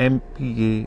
MPA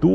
2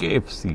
KFC,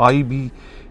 IB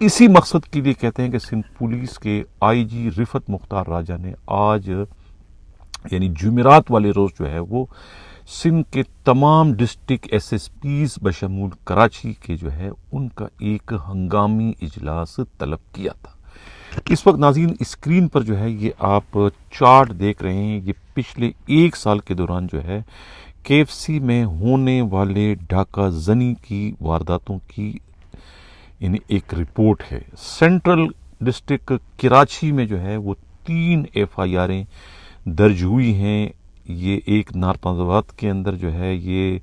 اسی مقصد کے لیے کہتے ہیں کہ سندھ پولیس کے آئی جی رفت مختار راجہ نے آج یعنی جمعرات والے روز جو ہے وہ سندھ کے تمام ڈسٹرکٹ ایس ایس پیز بشمول کراچی کے جو ہے ان کا ایک ہنگامی اجلاس طلب کیا تھا۔ اس وقت ناظرین اسکرین پر جو ہے یہ آپ چارٹ دیکھ رہے ہیں، یہ پچھلے ایک سال کے دوران جو ہے کے ایف سی میں ہونے والے ڈھاکہ زنی کی وارداتوں کی یعنی ایک رپورٹ ہے۔ سینٹرل ڈسٹرکٹ کراچی میں جو ہے وہ 3 ایف آئی آریں درج ہوئی ہیں۔ یہ ایک نارتھ آباد کے اندر جو ہے یہ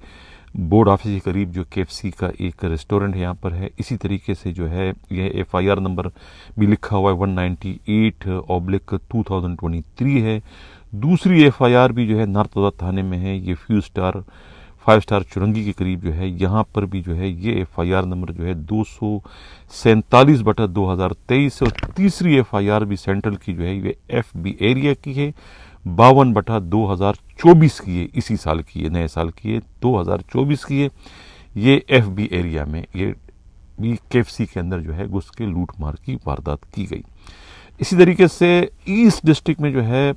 بورڈ آفس کے قریب جو کے ایف سی کا ایک ریسٹورنٹ یہاں پر ہے، اسی طریقے سے جو ہے یہ ایف آئی آر نمبر بھی لکھا ہوا ہے 198/2023 ہے۔ دوسری ایف آئی آر بھی جو ہے نارتھ آباد تھانے میں ہے، یہ 5 اسٹار چرنگی کے قریب جو ہے، یہاں پر بھی جو ہے یہ ایف آئی آر نمبر جو ہے 247/2023 اور تیسری ایف آئی آر بھی سینٹرل کی جو ہے یہ ایف بی ایریا کی ہے، 52/2024 کی ہے، اسی سال کی ہے، نئے سال کی ہے، 2024 کی ہے۔ یہ ایف بی ایریا میں یہ بھی کے ایف سی کے اندر جو ہے گھس کے لوٹ مار کی واردات کی گئی۔ اسی طریقے سے ایسٹ ڈسٹرکٹ میں جو ہے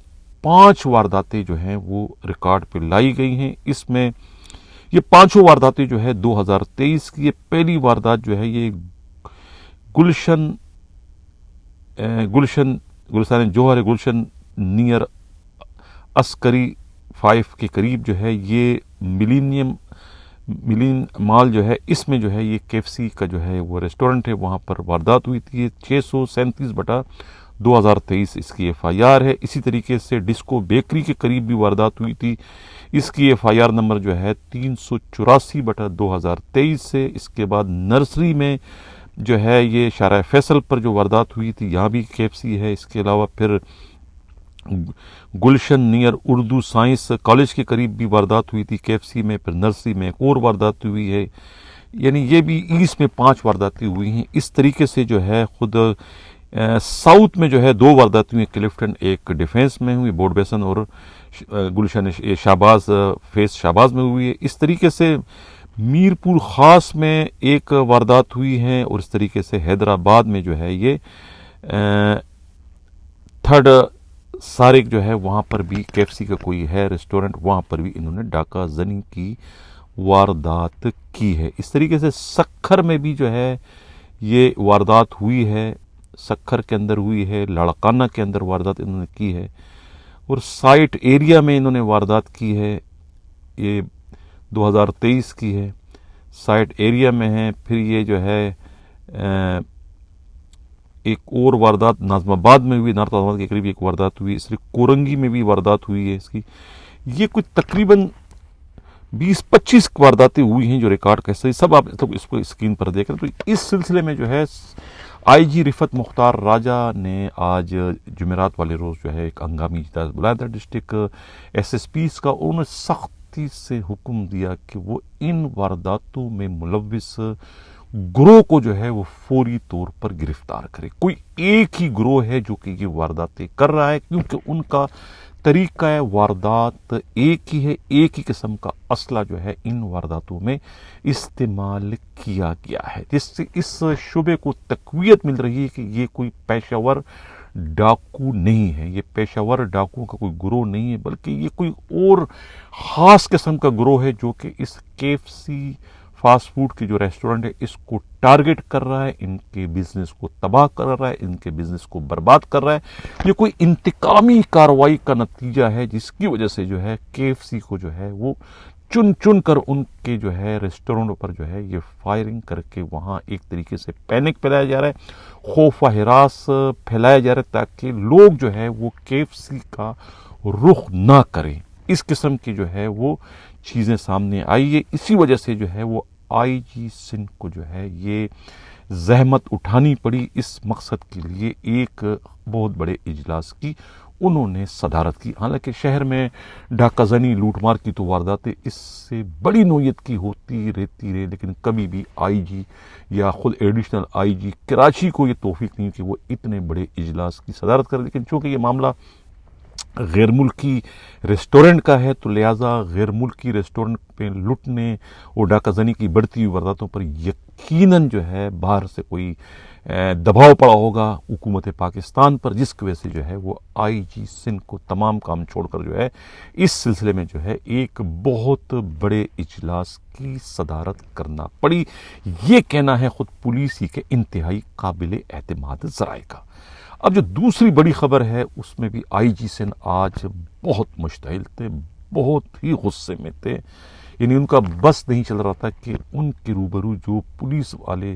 5 وارداتیں جو ہیں وہ ریکارڈ پہ لائی گئی ہیں۔ اس میں یہ 5 وارداتیں جو ہے 2023 کی ہے۔ پہلی واردات جو ہے یہ گلشن جوہر گلشن نیئر عسکری 5 کے قریب جو ہے یہ ملین مال جو ہے، اس میں جو ہے یہ کے ایف سی کا جو ہے وہ ریسٹورنٹ ہے، وہاں پر واردات ہوئی تھی۔ 637/2023 اس کی ایف آئی آر ہے۔ اسی طریقے سے ڈسکو بیکری کے قریب بھی واردات ہوئی تھی، اس کی ایف آئی آر نمبر جو ہے 384/2023 سے۔ اس کے بعد نرسری میں جو ہے یہ شارع فیصل پر جو واردات ہوئی تھی، یہاں بھی کے ایف سی ہے۔ اس کے علاوہ پھر گلشن نیئر اردو سائنس کالج کے قریب بھی واردات ہوئی تھی کے ایف سی میں، پھر نرسری میں ایک اور واردات ہوئی ہے، یعنی یہ بھی ایسٹ میں 5 وارداتیں ہوئی ہیں۔ اس طریقے سے جو ہے خود ساؤتھ میں جو ہے 2 وارداتیں ہوئی ہیں، کلفٹن ایک ڈیفینس میں ہوئی، بورڈ بیسن اور گلشن شہباز فیس شہباز میں ہوئی ہے۔ اس طریقے سے میرپور خاص میں ایک واردات ہوئی ہے، اور اس طریقے سے حیدرآباد میں جو ہے یہ 3rd سارق جو ہے وہاں پر بھی کے ایف سی کا کوئی ہے ریسٹورنٹ، وہاں پر بھی انہوں نے ڈاکہ زنی کی واردات کی ہے۔ اس طریقے سے سکھر میں بھی جو ہے یہ واردات ہوئی ہے، سکھر کے اندر ہوئی ہے، لاڑکانہ کے اندر واردات انہوں نے کی ہے، اور سائٹ ایریا میں انہوں نے واردات کی ہے، یہ 2023 کی ہے، سائٹ ایریا میں ہے۔ پھر یہ جو ہے ایک اور واردات ناظم آباد میں ہوئی، نارتھ آباد کے قریب ایک واردات ہوئی، اس لیے کورنگی میں بھی واردات ہوئی ہے اس کی۔ یہ کچھ تقریباً 20-25 وارداتیں ہوئی ہیں جو ریکارڈ کیسے سب آپ اس کو اسکرین پر دیکھ رہے ہیں۔ تو اس سلسلے میں جو ہے آئی جی رفت مختار راجہ نے آج جمعرات والے روز جو ہے ایک ہنگامی اجلاس بلایا تھا ڈسٹرکٹ ایس ایس پیز کا، اور انہوں نے سختی سے حکم دیا کہ وہ ان وارداتوں میں ملوث گروہ کو جو ہے وہ فوری طور پر گرفتار کرے۔ کوئی ایک ہی گروہ ہے جو کہ یہ وارداتیں کر رہا ہے، کیونکہ ان کا طریقہ واردات ایک ہی ہے، ایک ہی قسم کا اسلحہ جو ہے ان وارداتوں میں استعمال کیا گیا ہے، جس سے اس شعبے کو تقویت مل رہی ہے کہ یہ کوئی پیشہ ور ڈاکو نہیں ہے، یہ پیشہ ور ڈاکوؤں کا کوئی گروہ نہیں ہے، بلکہ یہ کوئی اور خاص قسم کا گروہ ہے جو کہ اس کے ایف سی فاسٹ فوڈ کے جو ریسٹورنٹ ہے اس کو ٹارگٹ کر رہا ہے، ان کے بزنس کو تباہ کر رہا ہے، ان کے بزنس کو برباد کر رہا ہے۔ یہ کوئی انتقامی کارروائی کا نتیجہ ہے جس کی وجہ سے جو ہے کے ایف سی کو جو ہے وہ چن کر ان کے جو ہے ریسٹورنٹوں پر جو ہے یہ فائرنگ کر کے وہاں ایک طریقے سے پینک پھیلایا جا رہا ہے، خوف و ہراس پھیلایا جا رہا ہے، تاکہ لوگ جو ہے وہ کے ایف سی کا رخ نہ کریں۔ اس قسم کی جو ہے وہ چیزیں سامنے آئی ہے، اسی وجہ سے جو ہے وہ آئی جی سندھ کو جو ہے یہ زحمت اٹھانی پڑی اس مقصد کے لیے ایک بہت بڑے اجلاس کی انہوں نے صدارت کی۔ حالانکہ شہر میں ڈاکہ زنی لوٹ مار کی تو وارداتیں اس سے بڑی نوعیت کی ہوتی رہتی رہے، لیکن کبھی بھی آئی جی یا خود ایڈیشنل آئی جی کراچی کو یہ توفیق نہیں کہ وہ اتنے بڑے اجلاس کی صدارت کرے۔ لیکن چونکہ یہ معاملہ غیر ملکی ریسٹورنٹ کا ہے تو لہٰذا غیر ملکی ریسٹورنٹ پہ لٹنے اور ڈاکہ زنی کی بڑھتی ہوئی وارداتوں پر یقیناً جو ہے باہر سے کوئی دباؤ پڑا ہوگا حکومت پاکستان پر، جس کی وجہ سے جو ہے وہ آئی جی سندھ کو تمام کام چھوڑ کر جو ہے اس سلسلے میں جو ہے ایک بہت بڑے اجلاس کی صدارت کرنا پڑی۔ یہ کہنا ہے خود پولیس ہی کے انتہائی قابل اعتماد ذرائع کا۔ اب جو دوسری بڑی خبر ہے اس میں بھی آئی جی سندھ آج بہت مشتعل تھے، بہت ہی غصے میں تھے، یعنی ان کا بس نہیں چل رہا تھا کہ ان کے روبرو جو پولیس والے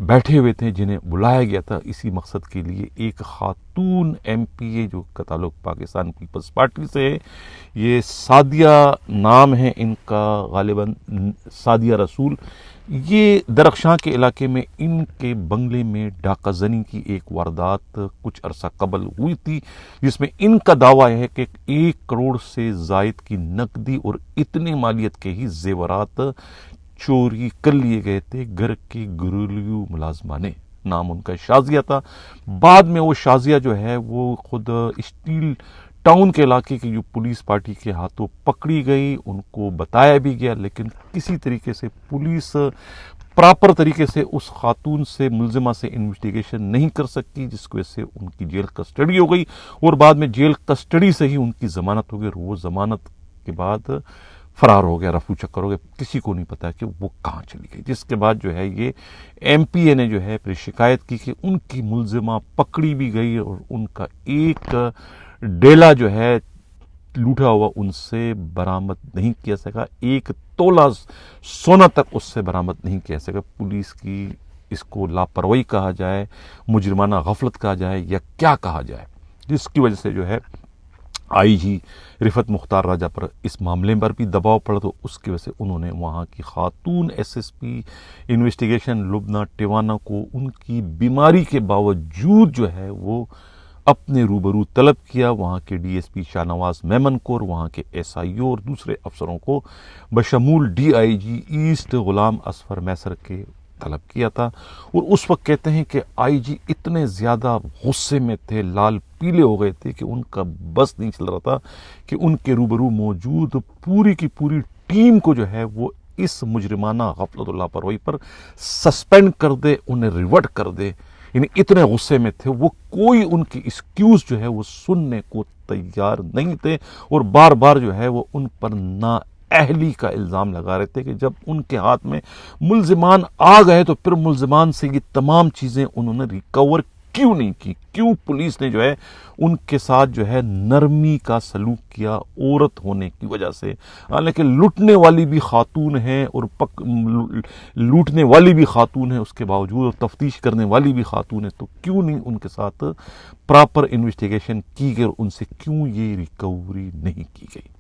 بیٹھے ہوئے تھے جنہیں بلایا گیا تھا اسی مقصد کے لیے، ایک خاتون ایم پی اے جو کا تعلق پاکستان پیپلز پارٹی سے ہے، یہ سعدیہ نام ہے ان کا، غالباً سعدیہ رسول، یہ درخشاں کے علاقے میں ان کے بنگلے میں ڈاکہ زنی کی ایک واردات کچھ عرصہ قبل ہوئی تھی، جس میں ان کا دعویٰ ہے کہ 1 کروڑ سے زائد کی نقدی اور اتنے مالیت کے ہی زیورات چوری کر لیے گئے تھے گھر کے گھریلو ملازمہ نے۔ نام ان کا شازیہ تھا۔ بعد میں وہ شازیہ جو ہے وہ خود اسٹیل ٹاؤن کے علاقے کی جو پولیس پارٹی کے ہاتھوں پکڑی گئی، ان کو بتایا بھی گیا، لیکن کسی طریقے سے پولیس پراپر طریقے سے اس خاتون سے ملزمہ سے انویسٹیگیشن نہیں کر سکتی، جس کی وجہ سے ان کی جیل کسٹڈی ہو گئی، اور بعد میں جیل کسٹڈی سے ہی ان کی ضمانت ہو گئی، اور وہ ضمانت کے بعد فرار ہو گیا، رفو چکر ہو گیا، کسی کو نہیں پتا کہ وہ کہاں چلی گئی۔ جس کے بعد جو ہے یہ ایم پی اے نے جو ہے پھر شکایت کی کہ ان کی ملزمہ پکڑی بھی گئی اور ان کا ایک ڈیلا جو ہے لوٹا ہوا ان سے برآمد نہیں کیا سکا، 1 تولہ سونا تک اس سے برآمد نہیں کیا سکا۔ پولیس کی اس کو لاپرواہی کہا جائے، مجرمانہ غفلت کہا جائے، یا کیا کہا جائے، جس کی وجہ سے جو ہے آئی جی رفت مختار راجہ پر اس معاملے پر بھی دباؤ پڑا، تو اس کی وجہ سے انہوں نے وہاں کی خاتون ایس ایس پی انویسٹیگیشن لبنہ ٹیوانا کو ان کی بیماری کے باوجود جو ہے وہ اپنے روبرو طلب کیا، وہاں کے D S P Shah Nawaz Memon کو اور وہاں کے ایس آئی او اور دوسرے افسروں کو بشمول D I G asset Ghulam اصفر میسر کے طلب کیا تھا، اور اس وقت کہتے ہیں کہ آئی جی اتنے زیادہ غصے میں تھے، لال پیلے ہو گئے تھے کہ ان کا بس نہیں چل رہا تھا کہ ان کے روبرو موجود پوری کی پوری ٹیم کو جو ہے وہ اس مجرمانہ غفلت و لاپرواہی پر سسپینڈ کر دے، انہیں ریورٹ کر دے، یعنی اتنے غصے میں تھے وہ، کوئی ان کی ایکسکیوز جو ہے وہ سننے کو تیار نہیں تھے، اور بار بار جو ہے وہ ان پر نااہلی کا الزام لگا رہے تھے کہ جب ان کے ہاتھ میں ملزمان آ گئے تو پھر ملزمان سے یہ تمام چیزیں انہوں نے ریکور کیوں نہیں کی، کیوں پولیس نے جو ہے ان کے ساتھ جو ہے نرمی کا سلوک کیا عورت ہونے کی وجہ سے، حالانکہ لوٹنے والی بھی خاتون ہے اور لوٹنے والی بھی خاتون ہے، اس کے باوجود اور تفتیش کرنے والی بھی خاتون ہے، تو کیوں نہیں ان کے ساتھ پراپر انویسٹیگیشن کی گئی اور ان سے کیوں یہ ریکوری نہیں کی گئی۔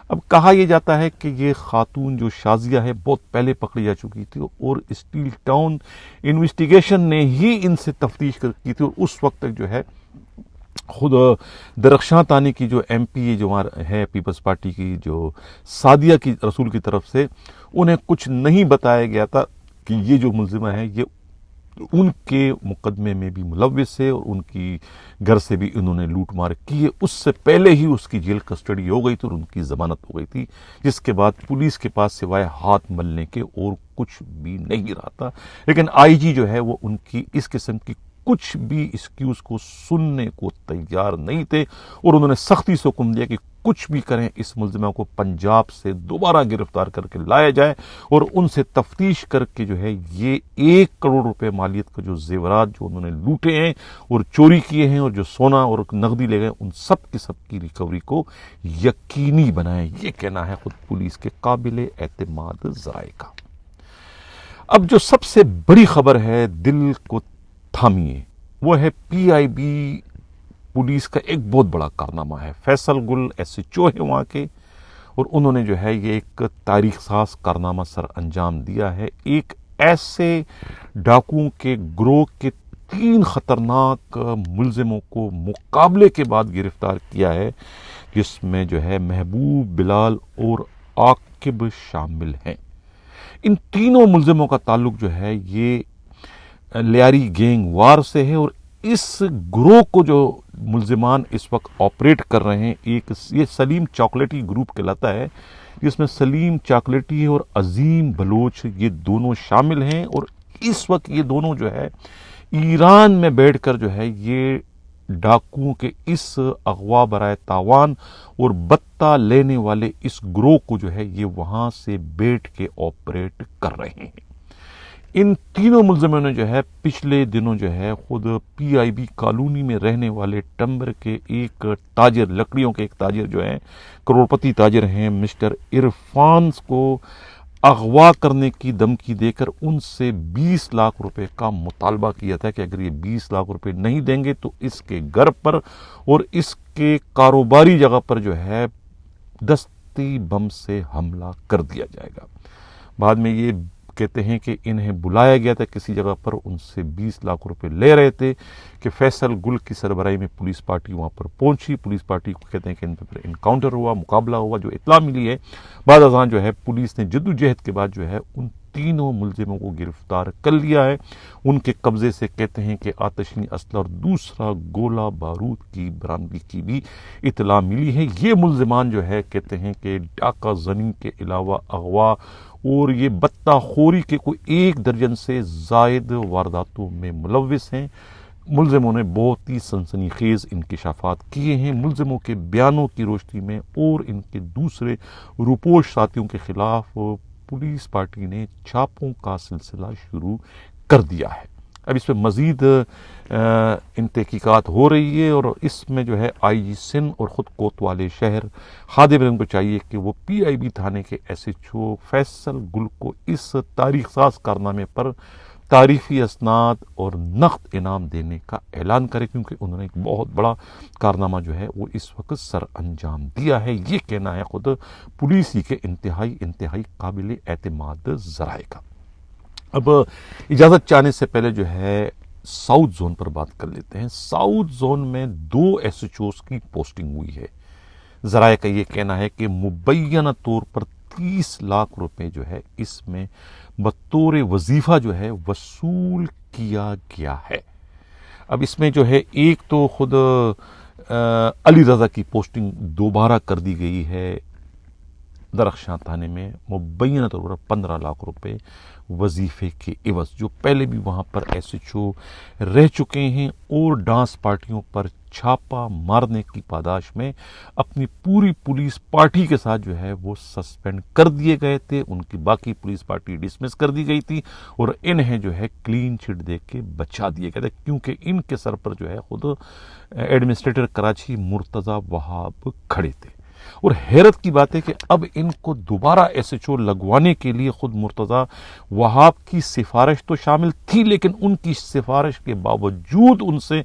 اب کہا یہ جاتا ہے کہ یہ خاتون جو شازیہ ہے بہت پہلے پکڑی جا چکی تھی، اور اسٹیل ٹاؤن انویسٹیگیشن نے ہی ان سے تفتیش کی تھی، اور اس وقت تک جو ہے خود درخشاں تانی کی جو ایم پی اے جو ہے پیپلز پارٹی کی، جو سعدیہ کی رسول کی طرف سے انہیں کچھ نہیں بتایا گیا تھا کہ یہ جو ملزمہ ہے یہ ان کے مقدمے میں بھی ملوث ہے، اور ان کی گھر سے بھی انہوں نے لوٹ مار کی ہے، اس سے پہلے ہی اس کی جیل کسٹڈی ہو گئی تھی اور ان کی ضمانت ہو گئی تھی، جس کے بعد پولیس کے پاس سوائے ہاتھ ملنے کے اور کچھ بھی نہیں رہا تھا۔ لیکن آئی جی جو ہے وہ ان کی اس قسم کی کچھ بھی ایکسکیوز کو سننے کو تیار نہیں تھے، اور انہوں نے سختی سے حکم دیا کہ کچھ بھی کریں اس ملزمہ کو پنجاب سے دوبارہ گرفتار کر کے لایا جائے، اور ان سے تفتیش کر کے جو ہے یہ 1 کروڑ روپے مالیت کا جو زیورات جو انہوں نے لوٹے ہیں اور چوری کیے ہیں اور جو سونا اور نقدی لے گئے ان سب کی ریکوری کو یقینی بنائیں، یہ کہنا ہے خود پولیس کے قابل اعتماد ذرائع کا۔ اب جو سب سے بڑی خبر ہے دل کو تھامیے، وہ ہے پی آئی بی پولیس کا ایک بہت بڑا کارنامہ ہے۔ فیصل گل ایس ایچ او ہے وہاں کے، اور انہوں نے جو ہے یہ ایک تاریخ ساز کارنامہ سر انجام دیا ہے، ایک ایسے ڈاکوؤں کے گروہ کے 3 خطرناک ملزموں کو مقابلے کے بعد گرفتار کیا ہے، جس میں جو ہے محبوب، بلال اور عاقب شامل ہیں۔ ان تینوں ملزموں کا تعلق جو ہے یہ لیاری گینگ وار سے ہے، اور اس گروہ کو جو ملزمان اس وقت آپریٹ کر رہے ہیں، ایک یہ سلیم چاکلیٹی گروپ کہلاتا ہے، جس میں سلیم چاکلیٹی اور عظیم بلوچ یہ دونوں شامل ہیں، اور اس وقت یہ دونوں جو ہے ایران میں بیٹھ کر جو ہے یہ ڈاکوؤں کے اس اغوا برائے تاوان اور بتہ لینے والے اس گروہ کو جو ہے یہ وہاں سے بیٹھ کے آپریٹ کر رہے ہیں۔ ان تینوں ملزموں نے جو ہے پچھلے دنوں جو ہے خود پی آئی بی کالونی میں رہنے والے ٹمبر کے ایک تاجر، لکڑیوں کے ایک تاجر جو ہیں، کروڑپتی تاجر ہیں، مسٹر عرفان کو اغوا کرنے کی دھمکی دے کر ان سے 20 لاکھ روپے کا مطالبہ کیا تھا کہ اگر یہ 20 لاکھ روپے نہیں دیں گے تو اس کے گھر پر اور اس کے کاروباری جگہ پر جو ہے دستی بم سے حملہ کر دیا جائے گا۔ بعد میں یہ کہتے ہیں کہ انہیں بلایا گیا تھا کسی جگہ پر، ان سے 20 لاکھ روپے لے رہے تھے کہ فیصل گل کی سربراہی میں پولیس پارٹی وہاں پر پہنچی۔ پولیس پارٹی کو کہتے ہیں کہ ان پہ پھر انکاؤنٹر ہوا، مقابلہ ہوا۔ جو اطلاع ملی ہے بعد ازاں جو ہے پولیس نے جدوجہد کے بعد جو ہے ان تینوں ملزموں کو گرفتار کر لیا ہے۔ ان کے قبضے سے کہتے ہیں کہ آتشین اسلحہ اور دوسرا گولہ بارود کی برآمدگی کی بھی اطلاع ملی ہے۔ یہ ملزمان جو ہے کہتے ہیں کہ ڈاکہ زنی کے علاوہ اغوا اور یہ بتہ خوری کے کوئی 1 درجن سے زائد وارداتوں میں ملوث ہیں۔ ملزموں نے بہت ہی سنسنی خیز انکشافات کیے ہیں۔ ملزموں کے بیانوں کی روشنی میں اور ان کے دوسرے روپوش ساتھیوں کے خلاف پولیس پارٹی نے چھاپوں کا سلسلہ شروع کر دیا ہے۔ اب اس پہ مزید تحقیقات ہو رہی ہے، اور اس میں جو ہے آئی جی سندھ اور خود کوتوالے شہر خادم رنگ کو چاہیے کہ وہ پی آئی بی تھانے کے ایس ایچ او فیصل گل کو اس تاریخ ساز کارنامے پر تاریخی اسناد اور نقد انعام دینے کا اعلان کرے، کیونکہ انہوں نے ایک بہت بڑا کارنامہ جو ہے وہ اس وقت سر انجام دیا ہے۔ یہ کہنا ہے خود پولیس ہی کے انتہائی قابل اعتماد ذرائع کا۔ اب اجازت چاہنے سے پہلے جو ہے ساؤتھ زون پر بات کر لیتے ہیں۔ ساؤتھ زون میں 2 ایس ایچ اوز کی پوسٹنگ ہوئی ہے۔ ذرائع کا یہ کہنا ہے کہ مبینہ طور پر 30 لاکھ روپے جو ہے اس میں بطور وظیفہ جو ہے وصول کیا گیا ہے۔ اب اس میں جو ہے ایک تو خود علی رضا کی پوسٹنگ دوبارہ کر دی گئی ہے درخشاں تھانے میں، مبینہ طور پر 15 لاکھ روپے وظیفے کے عوض، جو پہلے بھی وہاں پر ایس ایچ او رہ چکے ہیں اور ڈانس پارٹیوں پر چھاپا مارنے کی پاداش میں اپنی پوری پولیس پارٹی کے ساتھ جو ہے وہ سسپینڈ کر دیے گئے تھے۔ ان کی باقی پولیس پارٹی ڈسمس کر دی گئی تھی اور انہیں جو ہے کلین چٹ دے کے بچا دیے گئے تھے، کیونکہ ان کے سر پر جو ہے خود ایڈمنسٹریٹر کراچی مرتضی وہاب کھڑے تھے۔ اور حیرت کی بات ہے کہ اب ان کو دوبارہ ایس ایچ او لگوانے کے لیے خود مرتضی وہاب کی سفارش تو شامل تھی، لیکن ان کی سفارش کے باوجود ان سے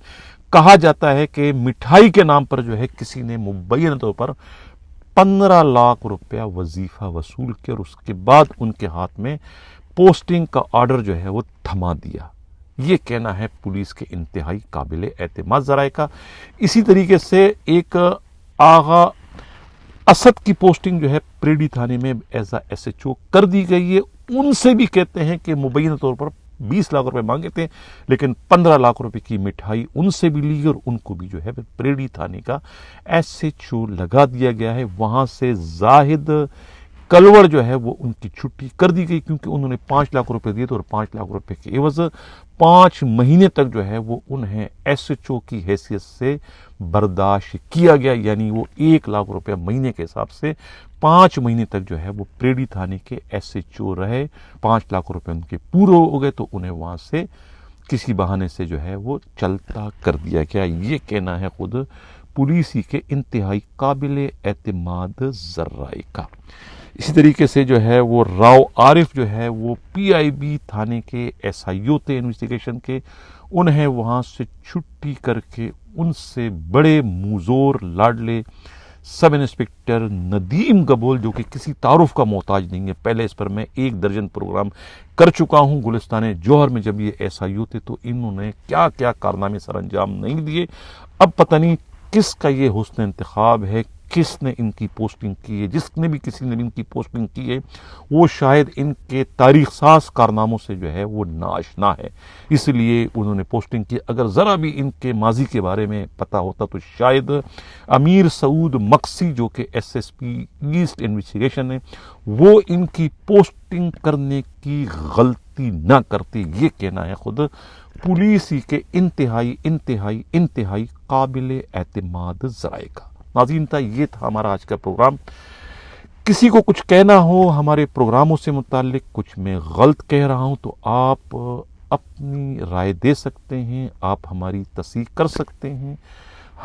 کہا جاتا ہے کہ مٹھائی کے نام پر جو ہے کسی نے مبینہ طور پر 15 لاکھ روپیہ وظیفہ وصول کیا اور اس کے بعد ان کے ہاتھ میں پوسٹنگ کا آرڈر جو ہے وہ تھما دیا۔ یہ کہنا ہے پولیس کے انتہائی قابل اعتماد ذرائع کا۔ اسی طریقے سے ایک آغا اسد کی پوسٹنگ جو ہے پریڈی تھانے میں as A S H O کر دی گئی ہے۔ ان سے بھی کہتے ہیں کہ مبینہ طور پر 20 لاکھ روپے مانگے تھے، لیکن 15 لاکھ روپے کی مٹھائی ان سے بھی لی اور ان کو بھی جو ہے پریڈی تھانے کا ایس ایچ او لگا دیا گیا ہے۔ وہاں سے زاہد کلوڑ جو ہے وہ ان کی چھٹی کر دی گئی، کیونکہ انہوں نے 5 لاکھ روپے دیے تھے اور 5 لاکھ روپے کے عوض 5 مہینے تک جو ہے وہ انہیں ایس ایچ او کی حیثیت سے برداشت کیا گیا، یعنی وہ 1 لاکھ روپے مہینے کے حساب سے 5 مہینے تک جو ہے وہ پریڈی تھانے کے ایس ایچ او رہے۔ 5 لاکھ روپے ان کے پورے ہو گئے تو انہیں وہاں سے کسی بہانے سے جو ہے وہ چلتا کر دیا گیا۔ یہ کہنا ہے خود پولیس ہی کے انتہائی قابل اعتماد ذرائع کا۔ اسی طریقے سے جو ہے وہ راؤ عارف جو ہے وہ پی آئی بی تھانے کے ایس آئی او تھے انویسٹیگیشن کے، انہیں وہاں سے چھٹی کر کے ان سے بڑے موزور لاڈلے سب انسپکٹر ندیم گبول، جو کہ کسی تعارف کا محتاج نہیں ہے، پہلے اس پر میں 1 درجن پروگرام کر چکا ہوں گلستان جوہر میں جب یہ ایس آئی او تھے، تو انہوں نے کیا کیا کارنامے سر انجام نہیں دیے۔ اب پتہ نہیں کس کا یہ حسن انتخاب ہے، کس نے ان کی پوسٹنگ کی ہے۔ جس نے بھی کسی نے بھی ان کی پوسٹنگ کی ہے وہ شاید ان کے تاریخ ساز کارناموں سے جو ہے وہ ناآشنا ہے، اس لیے انہوں نے پوسٹنگ کی۔ اگر ذرا بھی ان کے ماضی کے بارے میں پتہ ہوتا تو شاید امیر سعود مقصی، جو کہ S S P east investigation ہے، وہ ان کی پوسٹنگ کرنے کی غلطی غلطی نہ کرتے، یہ کہنا ہے خود پولیس ہی کے انتہائی انتہائی انتہائی قابل اعتماد ذرائع کا۔ ناظرین، یہ تھا ہمارا آج کا پروگرام۔ کسی کو کچھ کہنا ہو ہمارے پروگراموں سے متعلق، کچھ میں غلط کہہ رہا ہوں تو آپ اپنی رائے دے سکتے ہیں، آپ ہماری تصحیح کر سکتے ہیں۔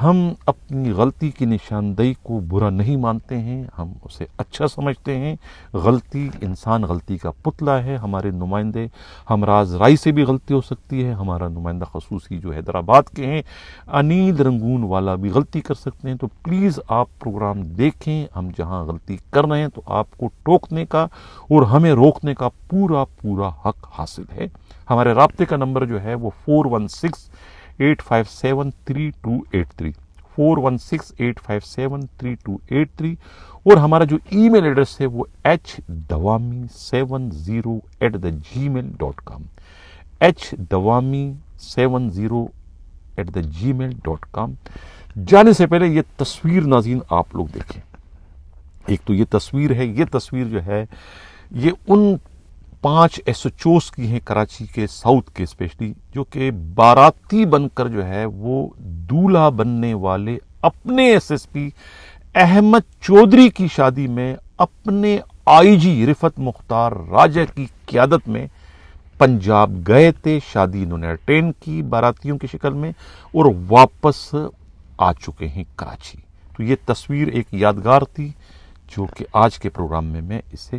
ہم اپنی غلطی کی نشاندہی کو برا نہیں مانتے ہیں، ہم اسے اچھا سمجھتے ہیں۔ غلطی، انسان غلطی کا پتلا ہے۔ ہمارے نمائندے ہمراز رائی سے بھی غلطی ہو سکتی ہے، ہمارا نمائندہ خصوصی جو حیدرآباد کے ہیں انیل رنگون والا بھی غلطی کر سکتے ہیں۔ تو پلیز آپ پروگرام دیکھیں، ہم جہاں غلطی کر رہے ہیں تو آپ کو ٹوکنے کا اور ہمیں روکنے کا پورا پورا حق حاصل ہے۔ ہمارے رابطے کا نمبر جو ہے وہ 4168573283 4168573283 اور ہمارا جو ای میل ایڈریس ہے وہ hdawami70@gmail.com hdawami70@gmail.com۔ جانے سے پہلے یہ تصویر ناظرین آپ لوگ دیکھیں۔ ایک تو یہ تصویر ہے، یہ تصویر جو ہے یہ ان 5 SHOs کی ہیں کراچی کے ساؤتھ کے اسپیشلی، جو کہ باراتی بن کر جو ہے وہ دولہا بننے والے اپنے SSP احمد چودھری کی شادی میں اپنے IG رفت مختار راجہ کی قیادت میں پنجاب گئے تھے۔ شادی انہوں نے اٹینڈ کی باراتیوں کی شکل میں اور واپس آ چکے ہیں کراچی۔ تو یہ تصویر ایک یادگار تھی جو کہ آج کے پروگرام میں میں اسے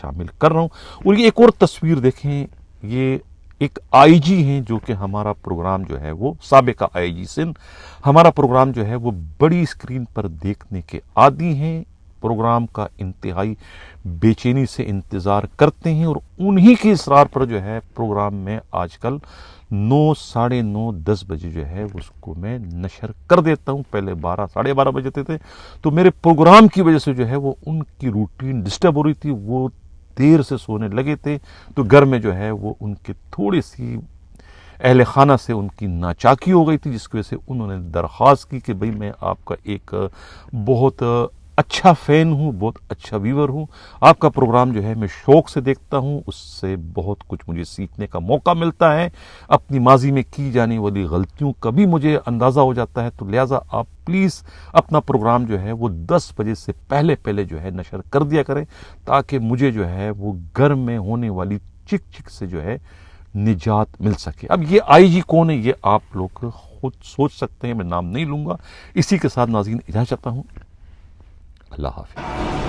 شامل کر رہا ہوں۔ اور یہ ایک اور تصویر دیکھیں، یہ ایک IG ہیں جو کہ ہمارا پروگرام جو ہے وہ سابقہ IG سندھ، ہمارا پروگرام جو ہے وہ بڑی اسکرین پر دیکھنے کے عادی ہیں، پروگرام کا انتہائی بے چینی سے انتظار کرتے ہیں، اور انہی کے اصرار پر جو ہے پروگرام میں آج کل 9، 9:30، 10 بجے جو ہے اس کو میں نشر کر دیتا ہوں۔ پہلے 12، 12:30 بجے تھے، تو میرے پروگرام کی وجہ سے جو ہے وہ ان کی روٹین ڈسٹرب ہو رہی تھی، وہ دیر سے سونے لگے تھے، تو گھر میں جو ہے وہ ان کے تھوڑی سی اہل خانہ سے ان کی ناچاکی ہو گئی تھی، جس کی وجہ سے انہوں نے درخواست کی کہ بھئی میں آپ کا ایک بہت اچھا فین ہوں، بہت اچھا ویور ہوں، آپ کا پروگرام جو ہے میں شوق سے دیکھتا ہوں، اس سے بہت کچھ مجھے سیکھنے کا موقع ملتا ہے، اپنی ماضی میں کی جانے والی غلطیوں کا بھی مجھے اندازہ ہو جاتا ہے، تو لہٰذا آپ پلیز اپنا پروگرام جو ہے وہ 10 بجے سے پہلے جو ہے نشر کر دیا کریں، تاکہ مجھے جو ہے وہ گھر میں ہونے والی چک چک سے جو ہے نجات مل سکے۔ اب یہ IG کون ہے یہ آپ لوگ خود سوچ سکتے ہیں، میں نام نہیں لوں گا۔ اسی کے ساتھ ناظرین اجازت چاہتا ہوں، اللہ حافظ۔